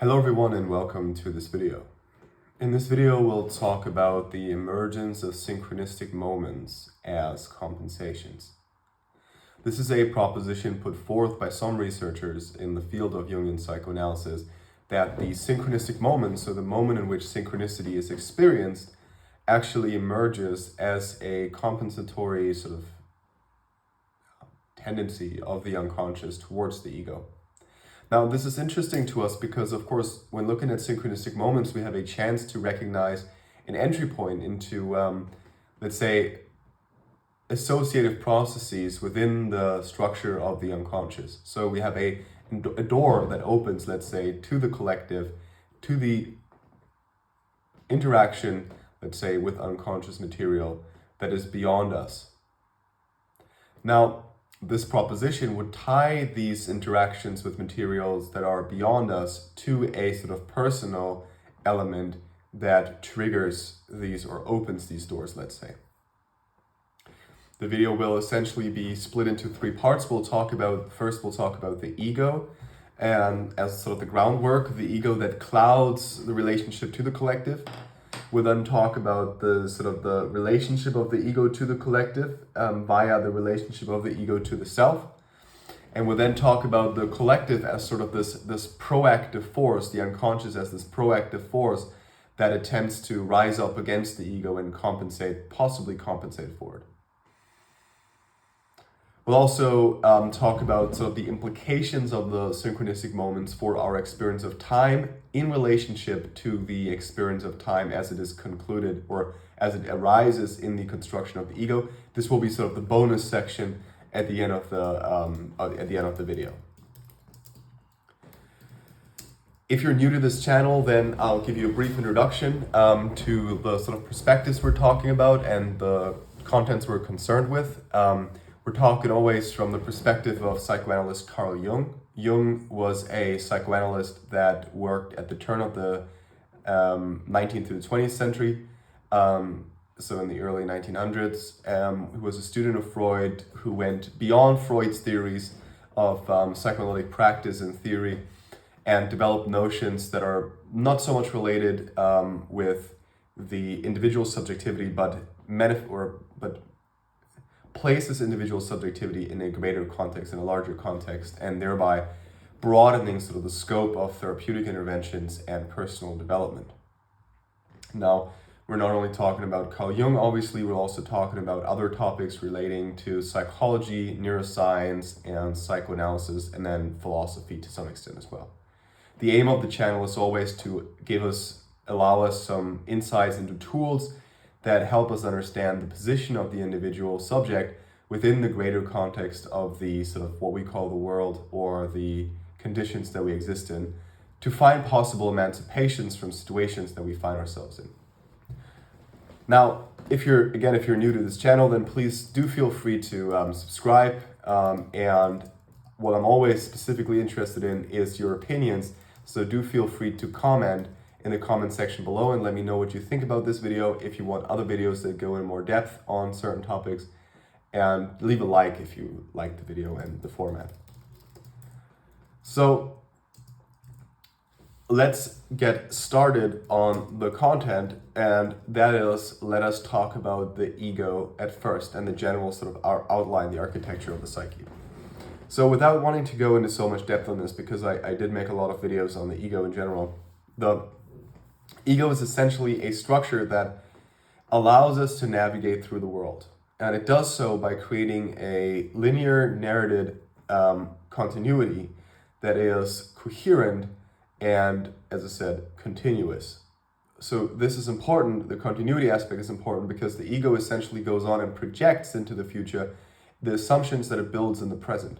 Hello everyone and welcome to this video. In this video we'll talk about the emergence of synchronistic moments as compensations. This is a proposition put forth by some researchers in the field of Jungian psychoanalysis that the synchronistic moment, so the moment in which synchronicity is experienced, actually emerges as a compensatory sort of tendency of the unconscious towards the ego. Now, this is interesting to us because, of course, when looking at synchronistic moments, we have a chance to recognize an entry point into, let's say, associative processes within the structure of the unconscious. So we have a door that opens, let's say, to the collective, to the interaction, let's say, with unconscious material that is beyond us. Now, this proposition would tie these interactions with materials that are beyond us to a sort of personal element that triggers these or opens these doors, let's say. The video will essentially be split into three parts. First we'll talk about the ego, and as sort of the groundwork, the ego that clouds the relationship to the collective. We'll then talk about the sort of the relationship of the ego to the collective via the relationship of the ego to the self. And we'll then talk about the collective as sort of this proactive force, the unconscious as this proactive force that attempts to rise up against the ego and possibly compensate for it. We'll also talk about sort of the implications of the synchronistic moments for our experience of time in relationship to the experience of time as it is concluded or as it arises in the construction of the ego. This will be sort of the bonus section at the end of the video. If you're new to this channel, then I'll give you a brief introduction to the sort of perspectives we're talking about and the contents we're concerned with. We're talking always from the perspective of psychoanalyst Carl Jung. Jung was a psychoanalyst that worked at the turn of the 19th to the 20th century, so in the early 1900s. He was a student of Freud who went beyond Freud's theories of psychoanalytic practice and theory and developed notions that are not so much related with the individual subjectivity, but places individual subjectivity in a greater context, in a larger context, and thereby broadening sort of the scope of therapeutic interventions and personal development. Now, we're not only talking about Carl Jung, obviously, we're also talking about other topics relating to psychology, neuroscience, and psychoanalysis, and then philosophy to some extent as well. The aim of the channel is always to allow us some insights into tools that help us understand the position of the individual subject within the greater context of the sort of what we call the world or the conditions that we exist in, to find possible emancipations from situations that we find ourselves in. Now, if you're new to this channel, then please do feel free to subscribe. And what I'm always specifically interested in is your opinions. So do feel free to comment in the comment section below and let me know what you think about this video, if you want other videos that go in more depth on certain topics, and leave a like if you like the video and the format. So let's get started on the content, and that is, let us talk about the ego at first and the general sort of our outline, the architecture of the psyche. So without wanting to go into so much depth on this, because I did make a lot of videos on the ego in general, the ego is essentially a structure that allows us to navigate through the world. And it does so by creating a linear narrated continuity that is coherent and, as I said, continuous. So this is important, the continuity aspect is important because the ego essentially goes on and projects into the future the assumptions that it builds in the present.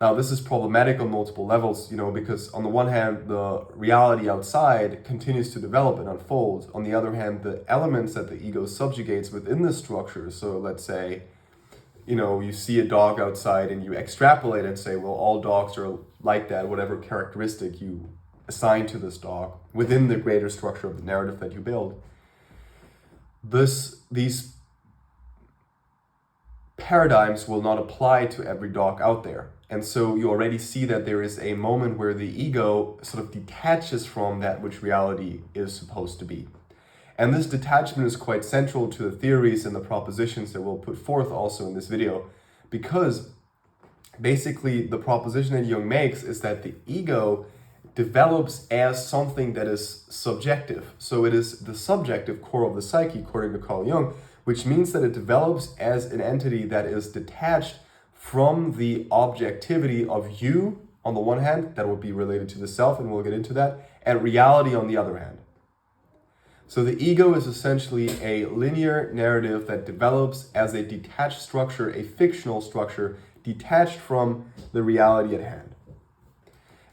Now, this is problematic on multiple levels, because on the one hand, the reality outside continues to develop and unfold. On the other hand, the elements that the ego subjugates within the structure, so let's say, you see a dog outside and you extrapolate and say, well, all dogs are like that, whatever characteristic you assign to this dog within the greater structure of the narrative that you build. These paradigms will not apply to every dog out there. And so you already see that there is a moment where the ego sort of detaches from that which reality is supposed to be. And this detachment is quite central to the theories and the propositions that we'll put forth also in this video, because basically the proposition that Jung makes is that the ego develops as something that is subjective. So it is the subjective core of the psyche, according to Carl Jung, which means that it develops as an entity that is detached from the objectivity of you on the one hand, that would be related to the self, and we'll get into that, and reality on the other hand. So the ego is essentially a linear narrative that develops as a detached structure, a fictional structure, detached from the reality at hand.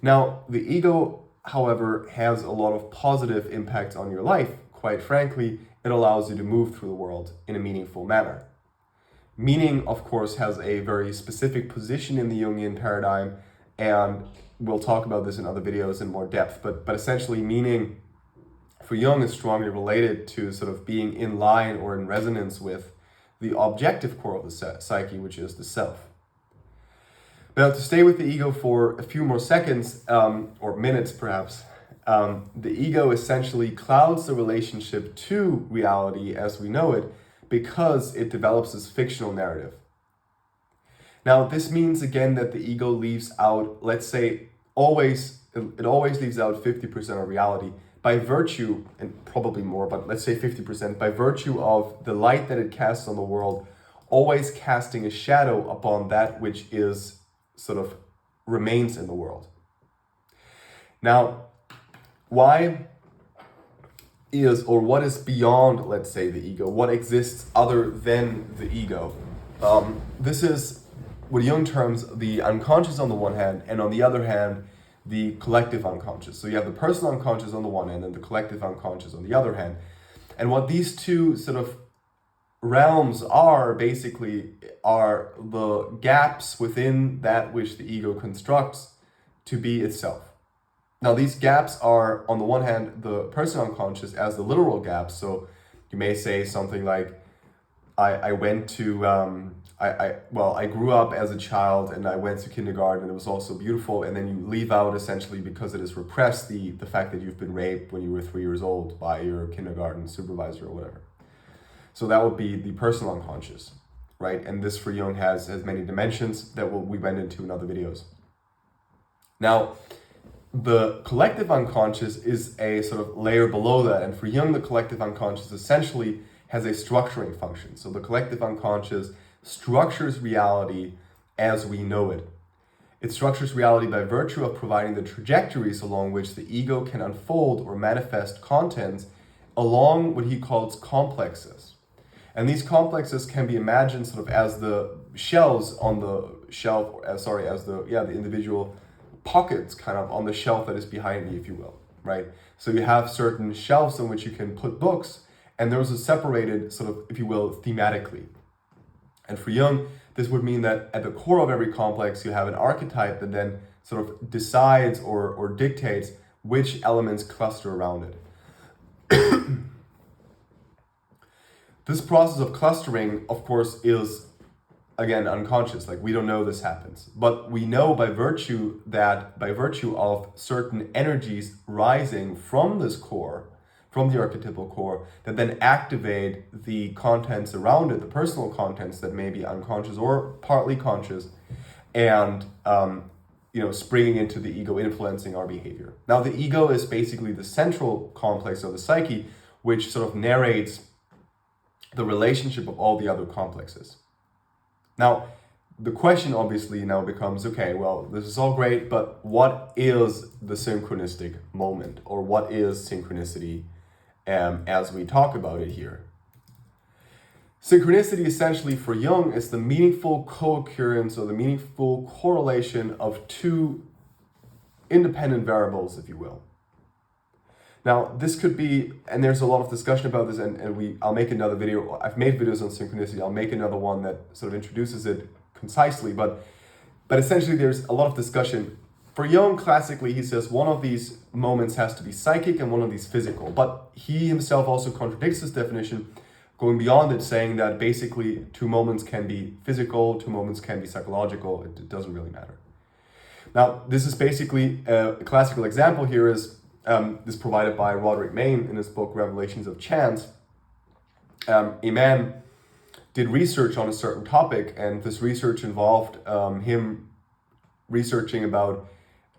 Now, the ego, however, has a lot of positive impacts on your life. Quite frankly, it allows you to move through the world in a meaningful manner. Meaning, of course, has a very specific position in the Jungian paradigm, and we'll talk about this in other videos in more depth, but essentially meaning for Jung is strongly related to sort of being in line or in resonance with the objective core of the psyche, which is the self. Now, to stay with the ego for a few more seconds, or minutes perhaps, the ego essentially clouds the relationship to reality as we know it, because it develops this fictional narrative. Now, this means again that the ego leaves out, let's say, it always leaves out 50% of reality by virtue, and probably more, but let's say 50%, by virtue of the light that it casts on the world, always casting a shadow upon that which is sort of remains in the world. Now, why is, or what is beyond, let's say, the ego? What exists other than the ego? This is what Jung terms the unconscious on the one hand, and on the other hand, the collective unconscious. So you have the personal unconscious on the one hand and the collective unconscious on the other hand. And what these two sort of realms are basically are the gaps within that which the ego constructs to be itself. Now, these gaps are, on the one hand, the personal unconscious as the literal gaps. So you may say something like, I grew up as a child and I went to kindergarten and it was also beautiful. And then you leave out essentially, because it is repressed, the fact that you've been raped when you were 3 years old by your kindergarten supervisor or whatever. So that would be the personal unconscious, right? And this for Jung has many dimensions that we went into in other videos. Now, the collective unconscious is a sort of layer below that. And for Jung, the collective unconscious essentially has a structuring function. So the collective unconscious structures reality as we know it. It structures reality by virtue of providing the trajectories along which the ego can unfold or manifest contents along what he calls complexes. And these complexes can be imagined sort of as the shelves on the shelf, as the individual pockets kind of on the shelf that is behind me, if you will, right? So you have certain shelves on which you can put books, and those are separated sort of, if you will, thematically. And for Jung, this would mean that at the core of every complex, you have an archetype that then sort of decides or dictates which elements cluster around it. This process of clustering, of course, is, again, unconscious. Like, we don't know this happens. But we know by virtue of certain energies rising from this core, from the archetypal core, that then activate the contents around it, the personal contents that may be unconscious or partly conscious, and springing into the ego, influencing our behavior. Now, the ego is basically the central complex of the psyche, which sort of narrates the relationship of all the other complexes. Now, the question obviously now becomes, okay, well, this is all great, but what is the synchronistic moment, or what is synchronicity as we talk about it here? Synchronicity essentially for Jung is the meaningful co-occurrence or the meaningful correlation of two independent variables, if you will. Now, this could be, and there's a lot of discussion about this, and I'll make another video. I've made videos on synchronicity. I'll make another one that sort of introduces it concisely, but essentially there's a lot of discussion. For Jung, classically, he says one of these moments has to be psychic and one of these physical, but he himself also contradicts this definition, going beyond it, saying that basically 2 moments can be physical, 2 moments can be psychological. It doesn't really matter. Now, this is basically a classical example here is this provided by Roderick Mayne in his book Revelations of Chance. A man did research on a certain topic, and this research involved him researching about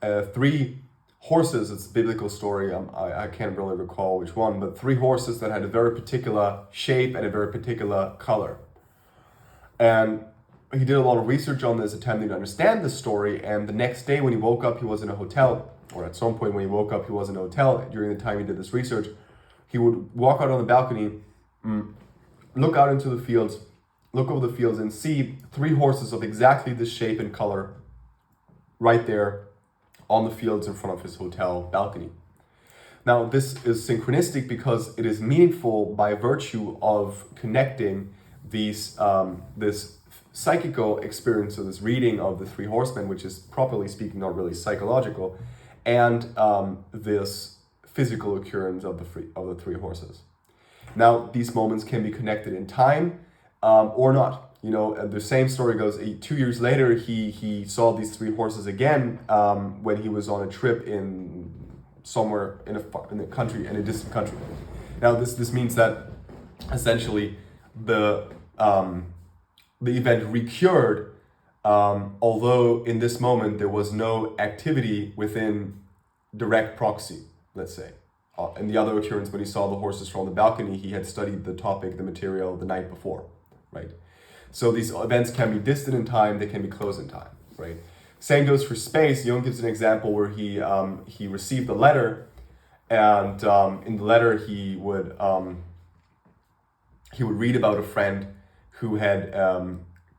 3 horses. It's a biblical story. I can't really recall which one, but 3 horses that had a very particular shape and a very particular color. And he did a lot of research on this, attempting to understand this story. And the next day when he woke up, he was in a hotel, or at some point when he woke up, he was in a hotel. During the time he did this research, he would walk out on the balcony, look out into the fields, look over the fields and see 3 horses of exactly this shape and color right there on the fields in front of his hotel balcony. Now, this is synchronistic because it is meaningful by virtue of connecting these this psychical experience, so this reading of the 3 horsemen, which is properly speaking not really psychological, and this physical occurrence of the 3 horses. Now, these moments can be connected in time or not. You know, the same story goes, 2 years later, he saw these 3 horses again when he was on a trip in somewhere in a country, in a distant country. Now, this means that essentially the event recurred, although in this moment there was no activity within direct proxy, let's say. In the other occurrence, when he saw the horses from the balcony, he had studied the topic, the material, the night before, right? So these events can be distant in time, they can be close in time, right? Same goes for space. Jung gives an example where he received a letter, and in the letter he would read about a friend who had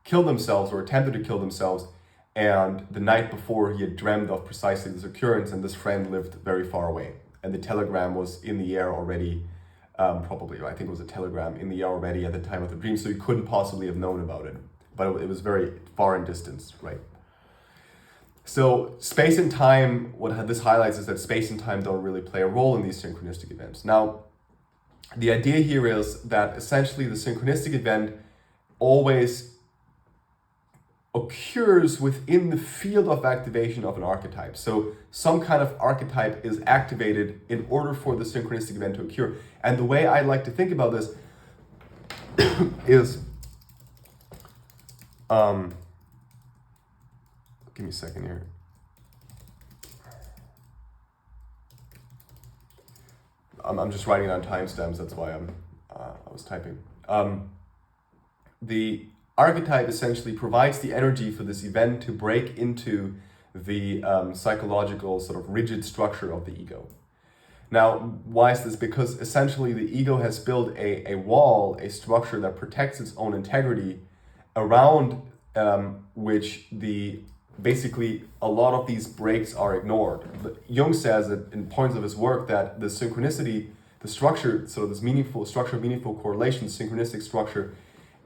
killed themselves or attempted to kill themselves, and the night before he had dreamed of precisely this occurrence, and this friend lived very far away, and the telegram was in the air already. Probably, I think it was a telegram in the air already at the time of the dream, so he couldn't possibly have known about it, but it was very far in distance, right? So space and time, what this highlights is that space and time don't really play a role in these synchronistic events. Now, the idea here is that essentially the synchronistic event always occurs within the field of activation of an archetype. So some kind of archetype is activated in order for the synchronistic event to occur. And the way I like to think about this is, give me a second here. I'm just writing on timestamps, that's why I was typing. The archetype essentially provides the energy for this event to break into the psychological sort of rigid structure of the ego. Now, why is this? Because essentially the ego has built a wall, a structure that protects its own integrity, around which basically a lot of these breaks are ignored. Jung says that in points of his work that the synchronicity, the structure, so this meaningful structure, meaningful correlation, synchronistic structure,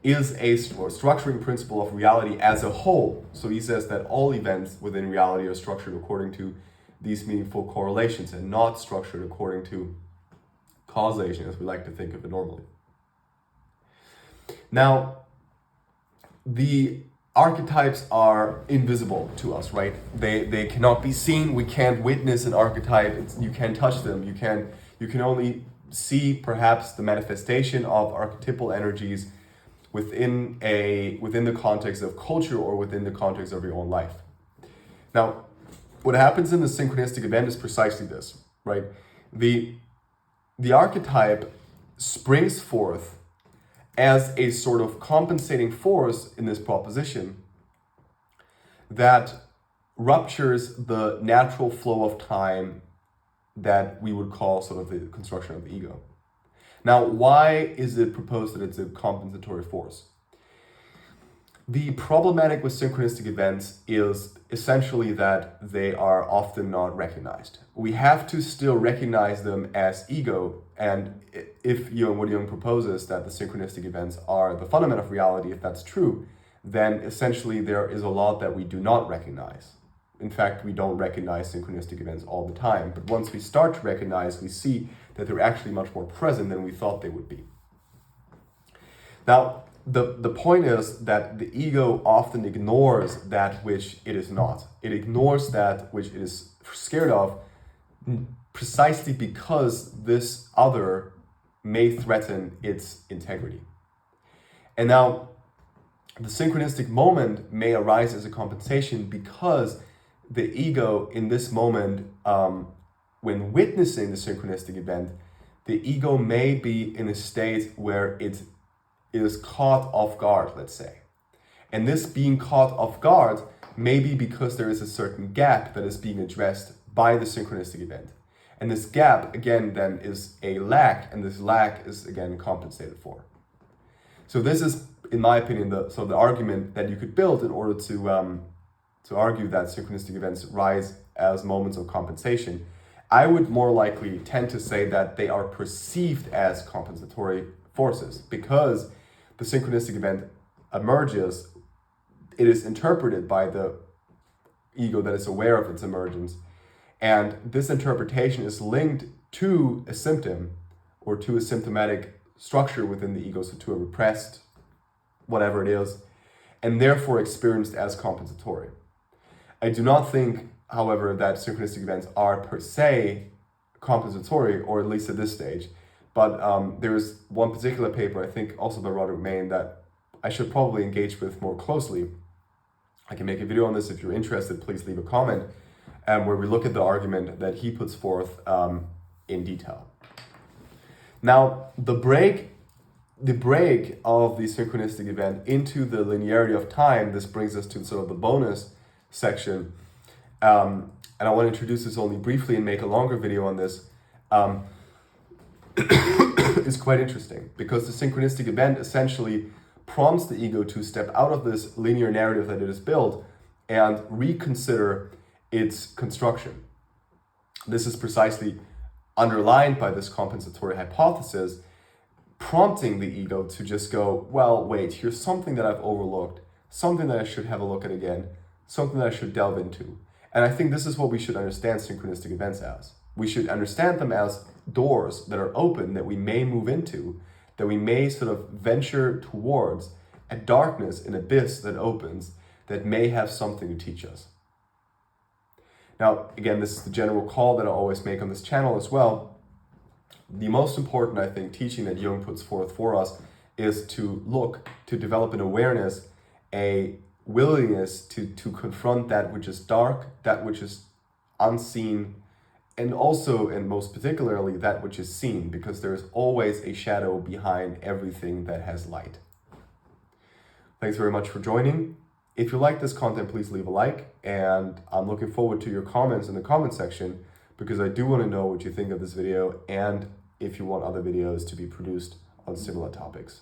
is a structuring principle of reality as a whole. So he says that all events within reality are structured according to these meaningful correlations and not structured according to causation, as we like to think of it normally. Now, the archetypes are invisible to us, right? They cannot be seen. We can't witness an archetype. You can't touch them. You can only see perhaps the manifestation of archetypal energies within the context of culture or within the context of your own life. Now, what happens in the synchronistic event is precisely this, right? The archetype springs forth as a sort of compensating force in this proposition that ruptures the natural flow of time that we would call sort of the construction of the ego. Now, why is it proposed that it's a compensatory force? The problematic with synchronistic events is essentially that they are often not recognized. We have to still recognize them as ego, and if what Jung proposes that the synchronistic events are the fundament of reality, if that's true, then essentially there is a lot that we do not recognize. In fact, we don't recognize synchronistic events all the time, but once we start to recognize, we see that they're actually much more present than we thought they would be. Now, the point is that the ego often ignores that which it is not. It ignores that which it is scared of, precisely because this other may threaten its integrity. And now, the synchronistic moment may arise as a compensation because the ego in this moment, when witnessing the synchronistic event, the ego may be in a state where it is caught off guard, let's say. And this being caught off guard may be because there is a certain gap that is being addressed by the synchronistic event. And this gap, again, then is a lack, and this lack is, again, compensated for. So this is, in my opinion, the argument that you could build in order to argue that synchronistic events rise as moments of compensation. I would more likely tend to say that they are perceived as compensatory forces because the synchronistic event emerges. It is interpreted by the ego that is aware of its emergence. And this interpretation is linked to a symptom or to a symptomatic structure within the ego, so to a repressed, whatever it is, and therefore experienced as compensatory. I do not think, however, that synchronistic events are per se compensatory, or at least at this stage. But there is one particular paper, I think also by Roderick Main, that I should probably engage with more closely. I can make a video on this if you're interested, please leave a comment, where we look at the argument that he puts forth in detail. Now, the break of the synchronistic event into the linearity of time, this brings us to sort of the bonus section. And I want to introduce this only briefly and make a longer video on this. Is quite interesting because the synchronistic event essentially prompts the ego to step out of this linear narrative that it has built and reconsider its construction. This is precisely underlined by this compensatory hypothesis, prompting the ego to just go, well, wait, here's something that I've overlooked, something that I should have a look at again, something that I should delve into. And I think this is what we should understand synchronistic events as. We should understand them as doors that are open, that we may move into, that we may sort of venture towards a darkness, an abyss that opens, that may have something to teach us. Now, again, this is the general call that I always make on this channel as well. The most important, I think, teaching that Jung puts forth for us is to look, to develop an awareness, a willingness to confront that which is dark, that which is unseen, and also, and most particularly, that which is seen, because there is always a shadow behind everything that has light. Thanks very much for joining. If you like this content, please leave a like, and I'm looking forward to your comments in the comment section, because I do want to know what you think of this video and if you want other videos to be produced on similar topics.